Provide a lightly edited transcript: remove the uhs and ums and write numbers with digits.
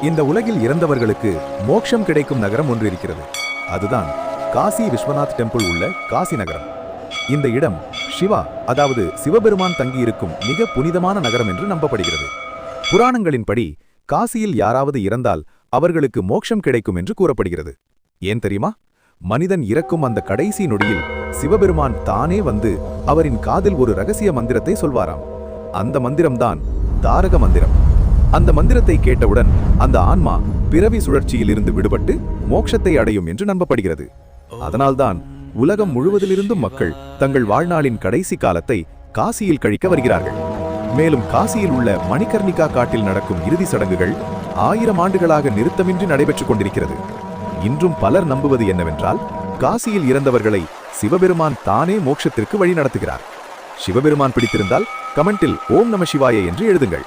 இந்த உலகில் இறந்தவர்களுக்கு மோட்சம் கிடைக்கும் நகரம் ஒன்று இருக்கிறது. அதுதான் காசி விஸ்வநாத் டெம்பிள் உள்ள காசி நகரம். இந்த இடம் சிவா, அதாவது சிவபெருமான் தங்கியிருக்கும் மிக புனிதமான நகரம் என்று நம்பப்படுகிறது. புராணங்களின்படி காசியில் யாராவது இறந்தால் அவர்களுக்கு மோட்சம் கிடைக்கும் என்று கூறப்படுகிறது. ஏன் தெரியுமா? மனிதன் இறக்கும் அந்த கடைசி நொடியில் சிவபெருமான் தானே வந்து அவரின் காதில் ஒரு ரகசிய மந்திரத்தை சொல்வாராம். அந்த மந்திரம்தான் தாரக மந்திரம். அந்த மந்திரத்தை கேட்டவுடன் அந்த ஆன்மா பிறவி சுழற்சியில் இருந்து விடுபட்டு மோட்சத்தை அடையும் என்று நம்பப்படுகிறது. அதனால்தான் உலகம் முழுவதிலிருந்தும் மக்கள் தங்கள் வாழ்நாளின் கடைசி காலத்தை காசியில் கழிக்க வருகிறார்கள். மேலும் காசியில் உள்ள மணிகர்ணிகா காட்டில் நடக்கும் இறுதி சடங்குகள் 1000 ஆண்டுகளாக நிறுத்தமின்றி நடைபெற்றுக் கொண்டிருக்கிறது. இன்றும் பலர் நம்புவது என்னவென்றால், காசியில் இறந்தவர்களை சிவபெருமான் தானே மோட்சத்திற்கு வழி நடத்துகிறார். சிவபெருமான் பிடித்திருந்தால் கமெண்டில் ஓம் நம சிவாய என்று எழுதுங்கள்.